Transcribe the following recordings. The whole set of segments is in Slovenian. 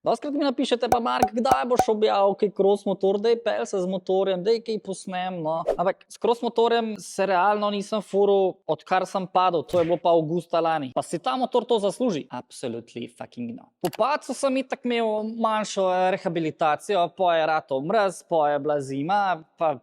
Doskrat mi napišete, pa Mark, kdaj boš objavil kaj cross motor, daj pel se z motorjem, daj kaj posnem, no. Ampak s cross motorjem se realno nisem furil, odkar sem padel, to je bilo pa avgusta lani. Pa si ta motor to zasluži? Absolutely fucking no. Po padcu sem itak imel manjšo rehabilitacijo, po je ratov mraz, po je bila zima, pa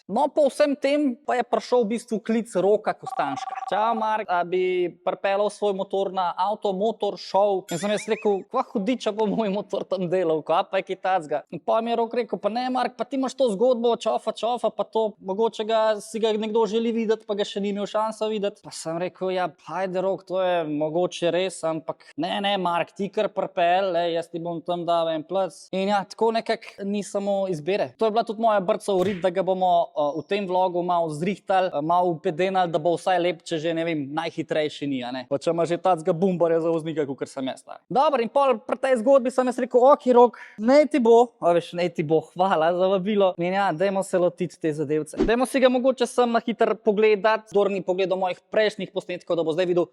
no, po vsem tem pa je prišel v bistvu klic Roka Kostanška. Čau, Mark, a bi pripeljal svoj motor na Automotor Show? In sem jaz rekel, kva hudiča bo moj motor tam delal, kva pa je kaj tacga. In pa mi je Rok rekel, pa ne, Mark, pa ti imaš to zgodbo, čofa, pa to, mogoče si ga nekdo želi videti, pa ga še ni imel šansa videti. Pa sem rekel, ja, hajde Rok, to je mogoče res, ampak ne, Mark, ti kar pripel, jaz ti bom tam dal en plus. In ja, tako nekako ni samo izbire. To je bila tudi moja brca urit, da ga bomo v tem vlogu malo zrihtali, malo upedenali, da bo vsaj lep, če že, ne vem, najhitrejši ni, a ne. Pa če ima že tacga bumbarja za voznika, kakor sem jaz. Dobro, in pol pri tej zgodbi sem jaz rekel, ok, Rok, nej ti bo, hvala za vabilo. In ja, dajmo se lotiti te zadevce. Dajmo si ga mogoče sem na hiter pogledati, kdor ni pogledal mojih prejšnjih posnetkov, da bo zdaj videl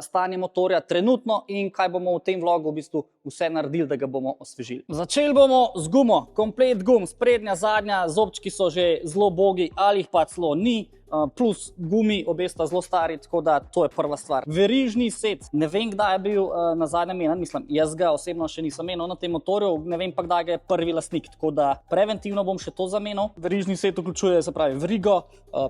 stanje motorja trenutno in kaj bomo v tem vlogu v bistvu vse naredili, da ga bomo osvežili. Začeli bomo z gumo, komplet gum, sprednja, zadnja, zobčki so že zelo bogi, ali jih pa celo ni, plus gumi, obe sta zelo stari, tako da to je prva stvar. Verižni set, ne vem, kdaj je bil na zadnjem menjen, mislim, jaz ga osebno še nisem menil na tem motorju, ne vem pa, kdaj ga je prvi lastnik, tako da preventivno bom še to zamenil. Verižni set vključuje, se pravi, verigo,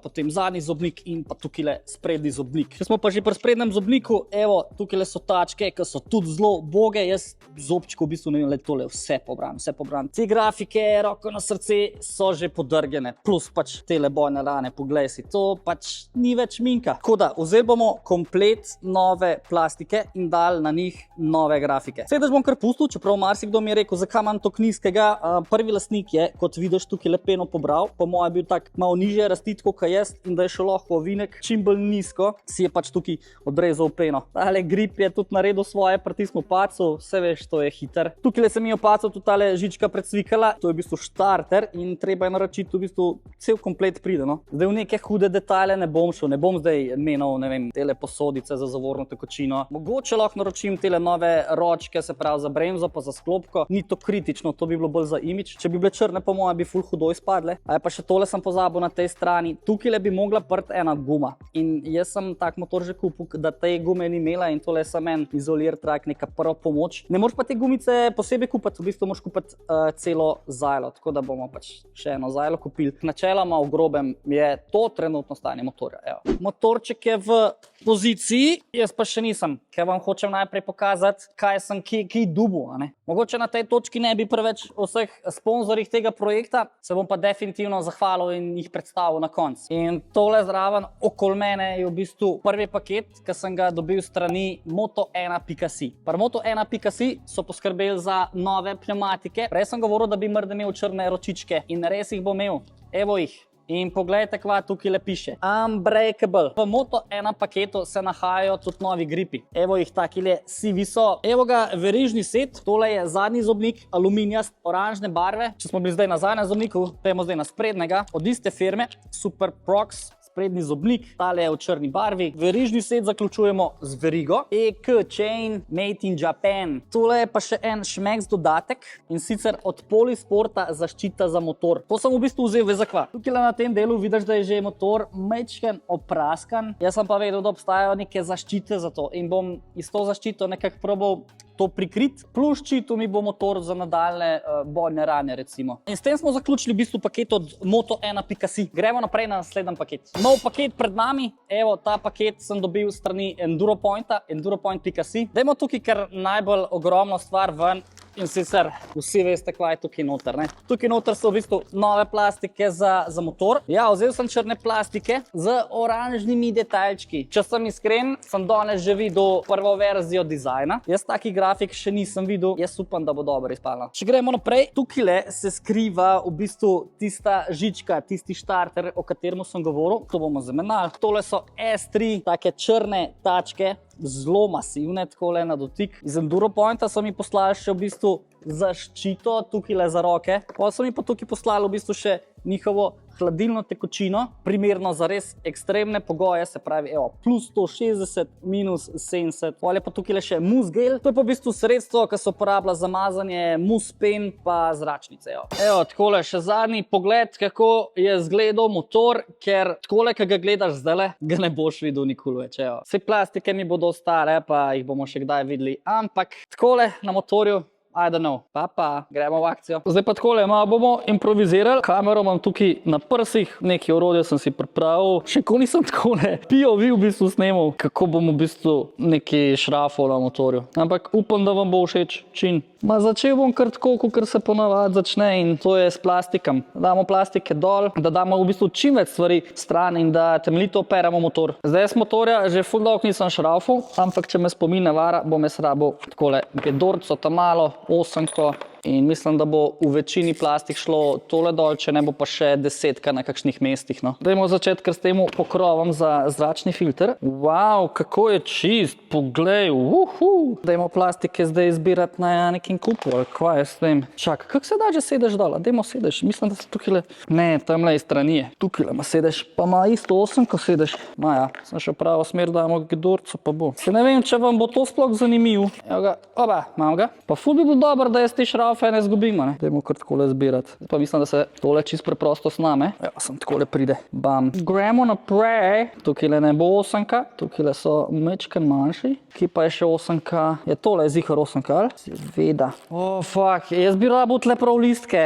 potem zadnji zobnik in pa tukaj sprednji zobnik. Če smo pa že pri sprednjem zobniku, evo, tukaj so tačke, ki so tudi zelo boge, jaz zobčko v bistvu ne vem, le tole vse pobran. Te grafike, roko na srce, so že podrgene, plus pač tele bojne rane, poglej si, to pač ni več minka. Tako da, vzeli bomo komplet nove plastike in dali na njih nove grafike. Sedež bom kar pustil, čeprav marsikdo mi je rekel, zakaj imam toliko nizkega. Prvi lastnik je, kot vidiš, tukaj lepeno pobral, po mojem je bil tak malo nižje rasti, kot jaz, in da je šel lahko ovinek čim bolj nizko, si je pač tukaj odrezal peno. Tale grip je tudi naredil svoje, pritisnil pacu, vse veš, to je hiter. Tukaj se mi je opacil tudi tale žička predsvikala, to je v bistvu štarter in treba je naročiti v bistvu cel komplet pride, no. Zdaj v neke hude detajle ne bom šel, ne bom zdaj menil, ne vem, tele posodice za zavorno tekočino. Mogoče lahko naročim tele nove ročke, se pravi za bremzo pa za sklopko. Ni to kritično, to bi bilo bolj za imidž. Če bi bile črne, po mojem bi ful hudo izpadle. A je pa še tole sem pozabil na tej strani. Tukaj bi mogla prti ena guma. In jaz sem tak motor že kupil, da te gume ni imela in tole sem en izolier trak, neka prva pomoč. Ne moreš pa te gumice posebej kupiti, v bistvu moraš kupiti celo zajlo, tako da bomo pač še eno zajlo kupili. Načeloma v grobem je to trenutno stanje motorja. Evo. Motorček je v poziciji, jaz pa še nisem, ker vam hočem najprej pokazati, kaj sem ki dubu, a ne. Mogoče na tej točki ne bi preveč o vseh sponzorjih tega projekta, se bom pa definitivno zahvalil in jih predstavil na koncu. In tole zraven okoli mene je v bistvu prvi paket, ki sem ga dobil strani Moto1.si. Pri Moto1.si so poskrbeli za nove pneumatike. Prej sem govoril, da bi morda imel črne ročičke in res jih bom imel. Evo jih. In poglejte, kva tukaj le piše. Unbreakable. V Moto1 paketu se nahajajo tudi novi gripi. Evo jih takile sivi so. Evo ga verižni set. Tole je zadnji zobnik, aluminijast, oranžne barve. Če smo bili zdaj na zadnjem zobniku, pojmo zdaj na sprednjega. Od iste firme, Super Prox. Sprednji zobnik, tale je v črni barvi. Verižni set zaključujemo z verigo. EK Chain Made in Japan. Tole je pa še en šmeks dodatek in sicer od Polisporta zaščita za motor. To sem v bistvu vzel za kva. Tukaj na tem delu vidiš, da je že motor majčken opraskan. Jaz sem pa vedel, da obstajajo neke zaščite za to in bom iz to zaščito nekako probal to prikrit, plus ščitil mi bo motor za nadaljne bojne rane, recimo. In s tem smo zaključili v bistvu paket od Moto1.si. Gremo naprej na naslednji paket. Nov paket pred nami, evo, ta paket sem dobil strani Enduropointa, Enduropoint.si. Dajmo tukaj kar najbolj ogromno stvar ven. In sicer vsi veste, kva je tukaj noter, ne? Tukaj noter so v bistvu nove plastike za motor. Ja, vzel sem črne plastike z oranžnimi detajlčki. Če sem iskren, sem danes že videl prvo verzijo dizajna. Jaz taki grafik še nisem videl, jaz upam, da bo dobro izpadlo. Če gremo naprej, tukajle se skriva v bistvu tista žička, tisti štarter, o katerem sem govoril. To bomo zamenjali. Tole so S3, take črne tačke. Zelo masivne, takole na dotik. Iz Enduropointa so mi poslali še v bistvu zaščito tukaj za roke. Pa so mi pa tukaj poslali v bistvu še njihovo hladilno tekočino, primerno za res ekstremne pogoje, se pravi, evo, plus 160, minus 70. Ali pa tukaj še mousse gel, to je pa v bistvu sredstvo, ki se uporablja za mazanje mousse pen pa zračnice. Evo, takole še zadnji pogled, kako je izgledal motor, ker takole, ki ga gledaš zdajle, ga ne boš videl nikoli več. Vse plastike mi bodo ostale, pa jih bomo še kdaj videli, ampak takole na motorju, I don't know. Pa, gremo v akcijo. Zdaj pa takole, malo bomo improvizirali. Kamero imam tukaj na prsih, neki orodje sem si pripravil. Še ko nisem takole POV v bistvu snemal, kako bom v bistvu neki šrafal na motorju. Ampak upam, da vam bo všeč čin. Začel bom kar tako, kot se ponavadi začne, in to je s plastikom. Damo plastike dol, da damo v bistvu čim več stvari stran in da temeljito operemo motor. Zdaj s motorja že ful dolgo nisem šrafal, ampak če me spomin ne vara, bom jaz rabil takole gedorco, tamalo, osemko, in mislim, da bo v večini plastik šlo tole dol, če ne bo pa še 10 na kakšnih mestih. No. Dajmo začeti kar s tem pokrovom za zračni filter. Wow, kako je čist, poglej, Dajmo plastike zdaj izbirati na nekim kupu, ali kva je s tem. Čak, kako se da že sedež dol? Dajmo sedež, mislim, da se tukaj ne, tamle iz strani je. Tukaj ima sedež, pa ima isto 8, ko sedež. Ja, sem še pravo smer, dajmo gedorco, pa bo. Se ne vem, če vam bo to sploh zanimiv. Evo ga, oba, imam ga. Pa ful bi bil dober, da jaz te šrafe ne zgubimo, ne. Dajmo kar takole zbirati. Pa mislim, da se tole čist preprosto sname. Ja, sem takole pride. Bam. Gremo naprej. Tukaj ne bo 8, tukaj so mečken manjši. Kje pa je še 8? Je tole zihar 8, ali? Seveda. Fuck, jaz bi rabil tle prav listke.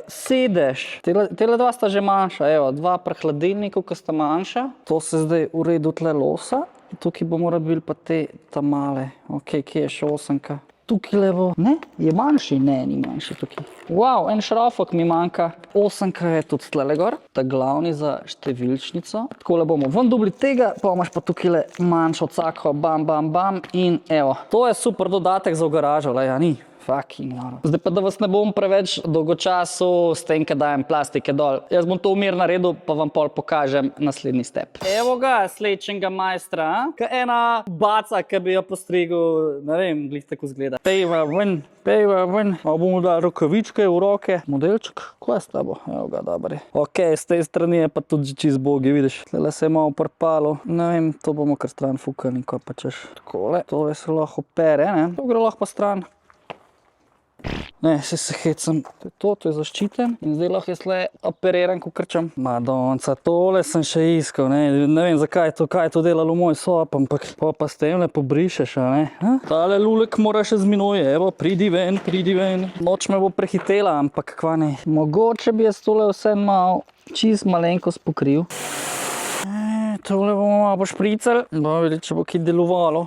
Sedež. Tele dva sta že manjša, evo, dva pri hladilniku, ki sta manjša. To se zdaj v redu tle losa. Tukaj bomo rabili pa te tamale. Ok, kje je še 8? Tukaj levo. Ne? Je manjši? Ne, ni manjši tukaj. Wow, en šrafok mi manjka. 8 je tudi tlele gor. Ta glavni za številčnico. Takole bomo ven dobili tega, pa imaš pa tukaj manjšo cako, bam, bam, bam. In evo, to je super dodatek za v garažo, ja ni. Fucking noro. Zdaj pa, da vas ne bom preveč dolgočasil s tem, kad dajem plastike dol. Jaz bom to umir naredil, pa vam pol pokažem naslednji step. Evo ga, slečenega majstra. Ka ena baca, ki bi jo postrigel, ne vem, glih tako zgleda. Pejva ven. Malo bomo dali rokavičke v roke. Modelček, ko je s tabo? Evo ga, dober je. Ok, z tej strani je pa tudi čist bogi, vidiš. Tele se je malo prpalo. Ne vem, to bomo kar stran fukali, ko pa češ. Takole, tole se lahko pere, ne? To gre lahko pa stran. Ne, se hecam. To je zaščiten in zdaj lahko jaz le operiram, ko krčam. Madonca, tole sem še iskal, ne vem zakaj kaj je to delalo v moj sob, ampak pa s tem le pobrišeš, ne. Tale lulek mora še z menoj, evo, pridi ven. Noč me bo prehitela, ampak kva ne. Mogoče bi jaz tole vse malo čist malenkost pokril. Tole bomo malo pošpricali, bomo videli, če bo kaj delovalo.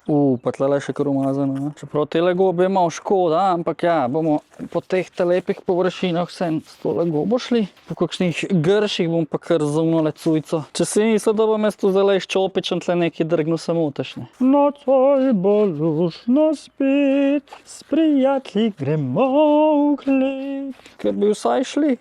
Pa tle še kar umazano. Čeprav tele gobe je malo škoda, ampak ja, bomo po teh lepih površinah vsem s tole gobo šli. Po kakšnih grših bom pa kar zauno lecujco. Če si misli, da bom jaz tu zdaj ščopičen tle neki drgnil samoteš, ne. Nocoj bo luštno spet, s prijatelji gremo v klet. Ker bi vsaj šli.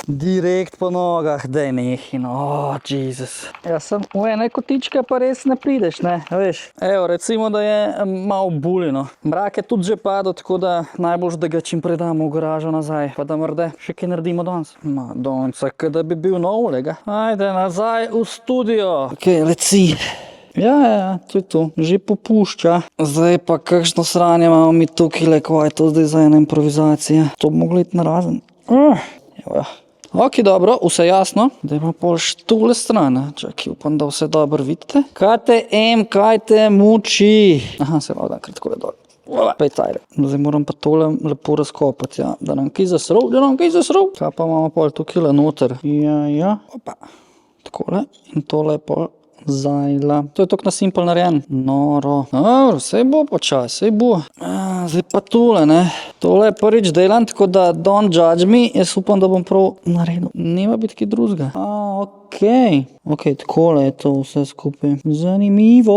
Direkt po nogah, daj nehi, no, Jezus. Ja, sem v ene kotičke pa res ne prideš, ne, veš. Evo, recimo, da je malo buljeno. Mrak je tudi že padel, tako da najboljš, da ga čim predamo v garažo nazaj. Pa da mrde, še kaj naredimo danes. Madonca, da bi bil nov, lega. Ajde, nazaj v studio. Ok, leci. Ja, to je to. Že popušča. Zdaj pa kakšno sranje imamo mi tukaj, kva je to zdaj za ena improvizacija. To bi mogli iti narazen. Evo. Ok, dobro, vse jasno. Dajmo pol štule stran. Čakaj, upam, da vse dobro vidite. Kaj te muči? Aha, se malo da kar tako dol. Pejtajre. Zdaj moram pa tole lepo razkopati, ja. Da nam kaj zasrov. Kaj pa imamo pol tukaj noter? Ja. Opa. Takole. In tole pol zajla. To je tok na simpel narejen. Noro. Dobro, sej bo počas, sej bo. Zdaj pa tole, ne. Tole je prvič delan, tako da don't judge me. Jaz upam, da bom prav naredil. Nema biti kaj drugega. Ok. Ok, takole je to vse skupaj. Zanimivo.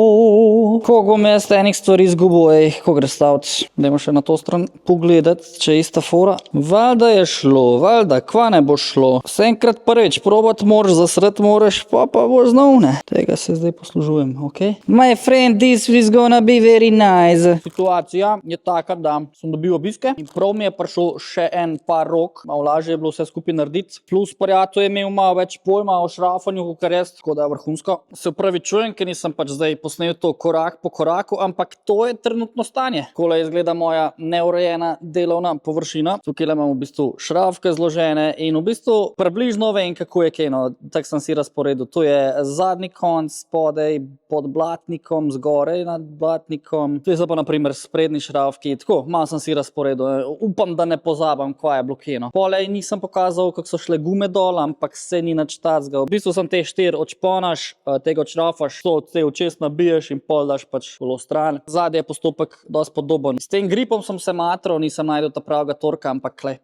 Koliko bom jaz enih stvari izgubil, ko gre staviti. Dajmo še na to stran pogledati, če je ista fora. Valjda je šlo, valjda, kva ne bo šlo. Vse enkrat prvič, probat moraš, zasret moraš, pa boš znal, ne. Tega se zdaj poslužujem, ok? My friend, this is gonna be very nice. Situacija je taka, da sem dobil obiske in prav mi je prišel še en par rok. Malo lažje je bilo vse skupaj narediti. Plus prijatelj je imel malo več pojma o šrafanju, kakor jaz, tako da je vrhunsko. Se opravičujem, ker nisem pač zdaj posnel to korak po koraku, ampak to je trenutno stanje. Takole izgleda moja neurejena delovna površina. Tukaj imam v bistvu šrafke zložene in v bistvu približno vem, kako je kaj, no. Tak sem si razporedil. Tu je zadnji konc spodaj pod blatnikom, zgoraj nad blatnikom. Tu je pa na primer sprednji šrafki. Tako, malo sem si razporedil. Upam, da ne pozabam, kva je blokeno. Polej nisem pokazal, kako so šle gume dol, ampak se ni nič tacga. V bistvu sem te 4 odšponaš, tega odšrafaš, te očes nabiješ in pol daš pač polo stran. Zadnji je postopek dosti podoben. S tem gripom sem se matral, nisem najdel ta pravega torka, ampak klej.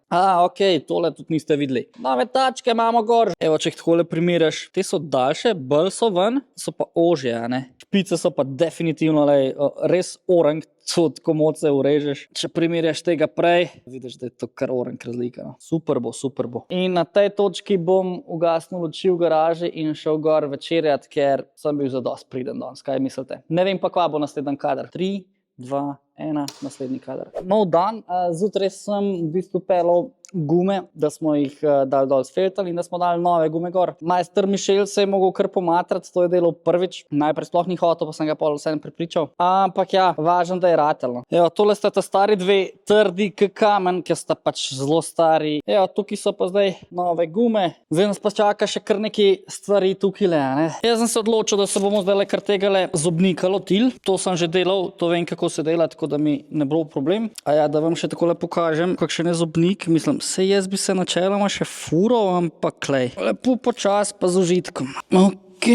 Ok, tole tudi niste videli. Nove tačke imamo gor. Evo, če jih takole primiraš, te so daljše, bolj so ven, so pa ožje, a ne. Špice so pa definitivno, res orang, tako moc se urežeš. Če primerjaš tega prej, vidiš, da je to kar orang razlika. No. Super bo, super bo. In na tej točki bom ugasnil luči v garaži in šel gor večerjat, ker sem bil zadosti priden danes. Kaj mislite? Ne vem pa, kva bo naslednji kader. 3, 2, 1, naslednji kader. Nov dan, zjutraj sem v bistvu pelal gume, da smo jih dali dol sfeltali in da smo dali nove gume gor. Majster Mišel se je mogel kar pomatrati, to je delal prvič. Najprej sploh ni hotel, pa sem ga pol vseeno prepričal. Ampak ja, važno, da je ratelno. Evo, tole sta ta stari dve trdi kamen, ki sta pač zelo stari. Evo, tukaj so pa zdaj nove gume. Zdaj nas pa čaka še kar nekaj stvari tukaj le, ne. Jaz sem se odločil, da se bomo zdaj kar tegale zobnika lotili. To sem že delal, to vem, kako se dela, tako da mi ne bo problem. A ja, da vam še takole pokažem, kakšen je zobnik, mislim, se jaz bi se načeloma še fural, ampak klej. Lepo počas pa z užitkom. Ok,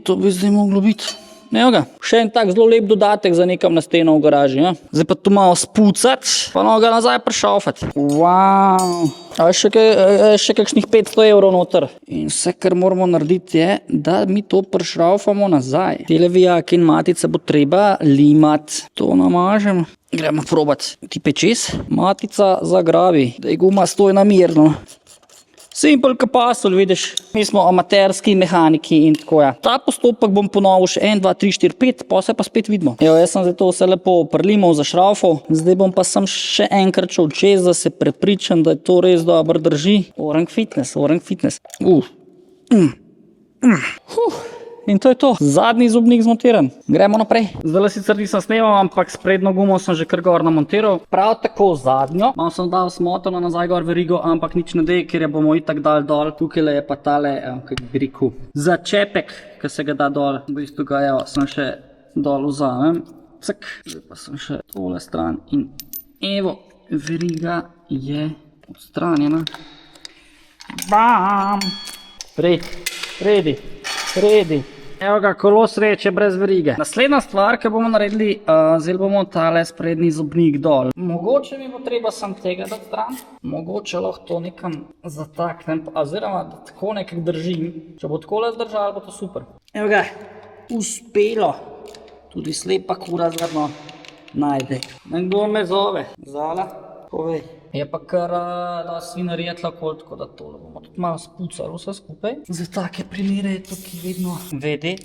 to bi zdaj moglo biti. Evo ga, še en tak zelo lep dodatek za nekam na steno v garaži, ja. Zdaj pa tu malo spucati, pa no ga nazaj prešaufati. Wow. A še kakšnih 500 evrov noter. In vse, kar moramo narediti je, da mi to prešraufamo nazaj. Tele vijake in matice bo treba limati. To namažem. Gremo probat. Ti pečes. Matica zagrabi, da je guma stoj namirno. Simple kapasol, vidiš. Mi smo amaterski mehaniki in tako ja. Ta postopek bom ponovil še 1, 2, 3, 4, 5, pa se pa spet vidimo. Evo, jaz sem zdaj to vse lepo prlimal, zašraufal. Zdaj bom pa sem še enkrat šel čez, da se prepričam, da je to res dobro drži. Orang fitness, orang fitness. In to je to. Zadnji zobnik zmontiran. Gremo naprej. Zdaj sicer nisem snemal, ampak sprednjo gumo sem že kar gor namontiral. Prav tako zadnjo. Malo sem dal smotano nazaj gor verigo, ampak nič ne dej, ker je bomo itak dal dol. Tukaj je pa tale, kako bi rekel, začepek, ki se ga da dol. V bistvu ga, evo, sem še dol vzamem. Cak. Zdaj pa sem še tole stran in evo, veriga je odstranjena. Bam! Redi. Evo ga, kolo sreče brez verige. Naslednja stvar, ki bomo naredili, zdaj bomo tale sprednji zobnik dol. Mogoče mi bo treba sam tega dati stran, mogoče lahko to nekam zataknem, oziroma da tako nekaj držim. Če bo takole zdržalo, bo to super. Evo ga, uspelo. Tudi slepa kura zgodno najde. Nekdo me zove. Zala, povej. Je pa kar da svinarija tlakol, tako da tole bomo tudi malo spucali vse skupaj. Za take primere je tukaj vedno vede.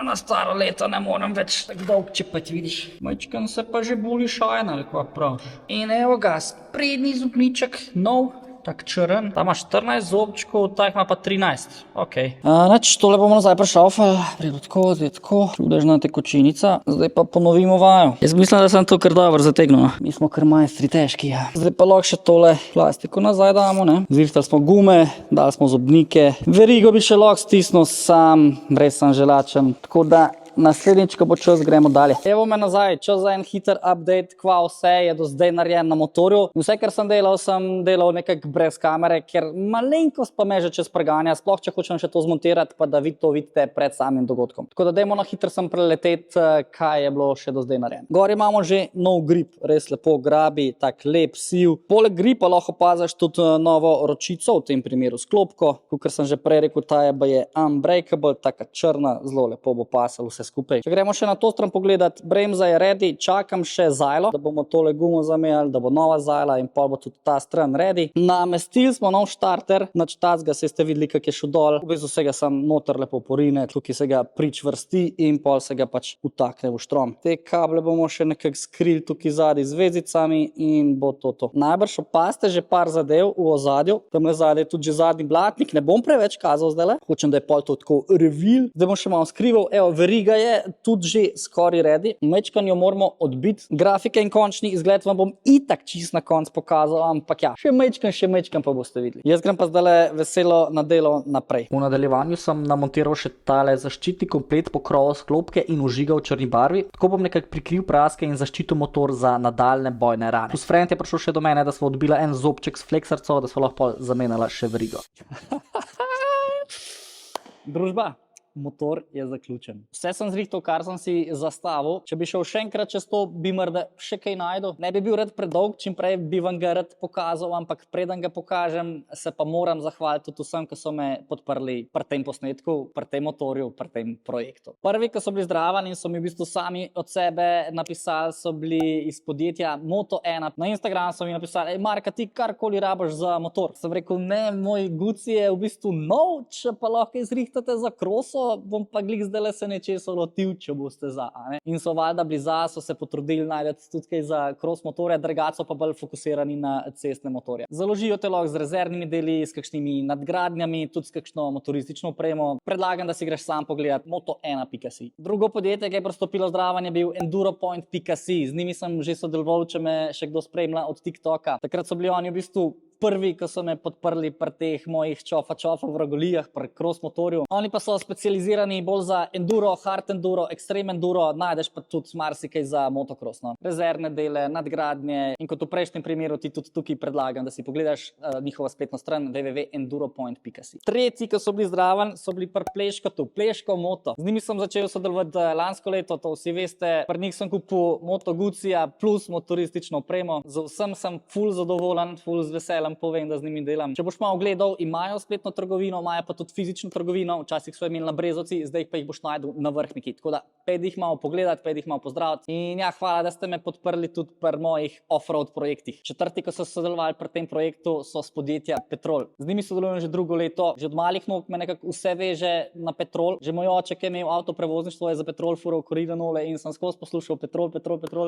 Na staro leto ne moram več tako dolg čepati, vidiš. Majčkan se pa že boli šajn, ali kva praviš. In evo ga, sprednji zobniček, nov, tak črn. Ta ima 14 zobčkov, tak ima pa 13. Ok. Nač, tole bomo nazaj prešaufali. Predo tako, zdaj tako. Čudežna tekočinica. Zdaj pa ponovimo vajo. Jaz mislim, da sem to kar dobro zategnil. Mi smo kar majstri težki, ja. Zdaj pa lahko še tole plastiko nazaj damo, ne. Zrihtali smo gume, dali smo zobnike. Verigo bi še lahko stisnil sam, brez sem želačen. Tako da naslednjič, ko bo čas, gremo dalje. Evo me nazaj, čas za en hiter update, kva vse je do zdaj narejen na motorju. Vse, kar sem delal nekako brez kamere, ker malenkost pa me že čez preganja, sploh če hočem še to zmontirati, pa da vi to vidite pred samim dogodkom. Tako da dajmo na hitro sem preleteti, kaj je bilo še do zdaj narejeno. Gor imamo že nov grip, res lepo grabi, tak lep siv. Poleg gripa lahko opaziš tudi novo ročico, v tem primeru sklopko, kot sem že prej rekel, ta je unbreakable, taka črna, zelo lepo bo pasal vse skupaj. Če gremo še na to stran pogledat, bremza je ready, čakam še zajlo, da bomo tole gumo zamenjali, da bo nova zajla in pol bo tudi ta stran ready. Namestili smo nov štarter, nič tacga, se ste videli, kak je šel dol, v bistvu se ga sam noter lepo porine, tukaj se ga pričvrsti in pol se ga pač utakne v štrom. Te kable bomo še nekako skrili tukaj zadaj z vezicami in bo to. Najbrž opazite že par zadev v ozadju, tamle zadaj tudi že zadnji blatnik, ne bom preveč kazal zdajle, hočem, da je pol to tako reveal, zdaj bom še malo skrival, evo, veriga je tudi že skoraj ready, mečkan jo moramo odbiti, grafike in končni izgled vam bom itak čist na konc pokazal, ampak ja, še mečkan pa boste videli. Jaz grem pa zdajle veselo na delo naprej. V nadaljevanju sem namontiral še tale zaščitni komplet pokrova sklopke in užigal v črni barvi, tako bom nekako prikril praske in zaščitil motor za nadaljne bojne rane. Plus friend je prišel še do mene, da smo odbila en zobček s fleksarco, da smo lahko zamenjala še verigo. Družba, motor je zaključen. Vse sem zrihtal, kar sem si zastavil. Če bi šel še enkrat čez to, bi morda še kaj najdel. Ne bi bil rad predolg, čim prej bi vam ga rad pokazal, ampak preden ga pokažem, se pa moram zahvaliti tudi vsem, ki so me podprli pri tem posnetku, pri tem motorju, pri tem projektu. Prvi, ki so bili zdraven in so mi v bistvu sami od sebe napisali, so bili iz podjetja Moto1. Na Instagram so mi napisali, Marka, ti karkoli rabiš za motor. Sem rekel, ne, moj Guci je v bistvu nov, če pa lahko izrihtate za kroso, bom pa glih zdajle se nečesa lotil, če boste za. In so valjda bili za, so se potrudili najti tudi kaj za cross motorje, drugače so pa bolj fokusirani na cestne motorje. Založijo te lahko z rezervnimi deli, s kakšnimi nadgradnjami, tudi s kakšno motoristično opremo. Predlagam, da si greš sam pogledat moto1.si. Drugo podjetje, ki je pristopilo zraven, je bil enduropoint.si. Z njimi sem že sodeloval, če me še kdo spremlja od TikToka. Takrat so bili oni v bistvu prvi, ki so me podprli pri teh mojih čofa vragolijah, pri cross motorju. Oni pa so specializirani bolj za enduro, hard enduro, extreme enduro, najdeš pa tudi marsikaj za motocross, no. Rezervne dele, nadgradnje in kot v prejšnjem primeru ti tudi tukaj predlagam, da si pogledaš njihovo spletno stran www.enduropoint.si. Tretji, ki so bili zraven, so bili pri Pleškotu, Pleško Moto. Z njimi sem začel sodelovati lansko leto, to vsi veste. Pri njih sem kupil Moto Gucija plus motoristično opremo. Z vsem sem ful zadovoljen, ful z veseljem povem, da z njimi delam. Če boš malo gledal, imajo spletno trgovino, imajo pa tudi fizično trgovino, včasih so imeli na Brezovci, zdaj pa jih boš najdel na Vrhniki. Tako da pejdi jih malo pogledati, pejdi jih malo pozdraviti. In ja, hvala, da ste me podprli tudi pri mojih off-road projektih. Četrti, ko so sodelovali pri tem projektu, so s podjetja Petrol. Z njimi sodelujem že drugo leto, že od malih nog me nekako vse veže na Petrol. Že moj oče, ki je imel avtoprevozništvo, je za Petrol fural Korinanole in sem skozi poslušal Petrol.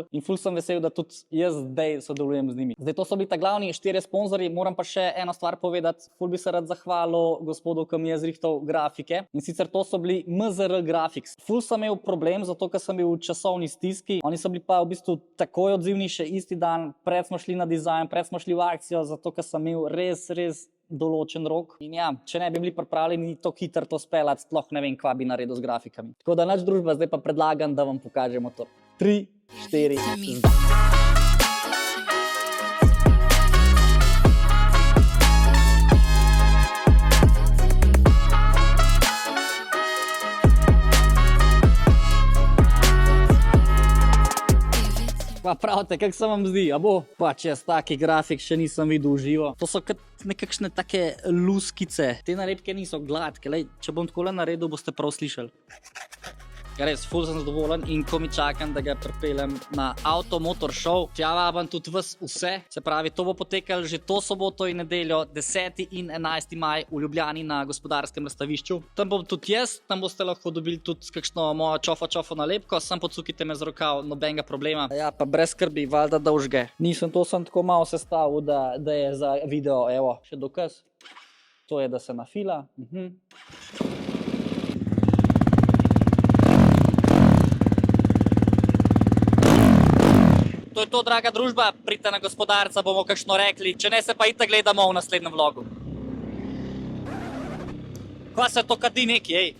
In ful sem vesel, da tudi jaz zdaj sodelujem z njimi. Zdaj to so bili ta glavni 4 sponzorji. Moram pa še eno stvar povedati, ful bi se rad zahvalil gospodu, ki mi je zrihtal grafike. In sicer to so bili MZR Graphics. Ful sem imel problem, zato ker sem bil v časovni stiski. Oni so bili pa v bistvu takoj odzivni še isti dan, pred smo šli na dizajn, pred smo šli v akcijo, zato ker sem imel res določen rok. In ja, če ne bi bili pripravljeni to hitro to speljati, sploh ne vem, kva bi naredil z grafikami. Tako da naš družba, zdaj pa predlagam, da vam pokažemo to. 3, 4, Pa pravite, kako se vam zdi, a bo? Pa če jaz taki grafik še nisem videl v živo. To so nekakšne take luskice. Te nalepke niso gladke, lej, če bom takole naredil, boste prav slišali. Res, ful sem zadovoljen in ko mi čakam, da ga pripeljem na Auto Motor Show. Tja vabam tudi vas vse, se pravi, to bo potekalo že to soboto in nedeljo, 10. in 11. maj v Ljubljani na Gospodarskem razstavišču. Tam bom tudi jaz, tam boste lahko dobili tudi kakšno mojo čofo nalepko, sam pocukite me z rokav, nobenega problema. Ja, pa brez skrbi, valjda da užge. Nisem to sem tako malo sestavil, da je za video, evo, še dokaz. To je, da se nafila. To je to, draga družba, pridite na Gospodarca, bomo kakšno rekli, če ne se pa itak gledamo v naslednjem vlogu. Kva se to kadi neki, ej?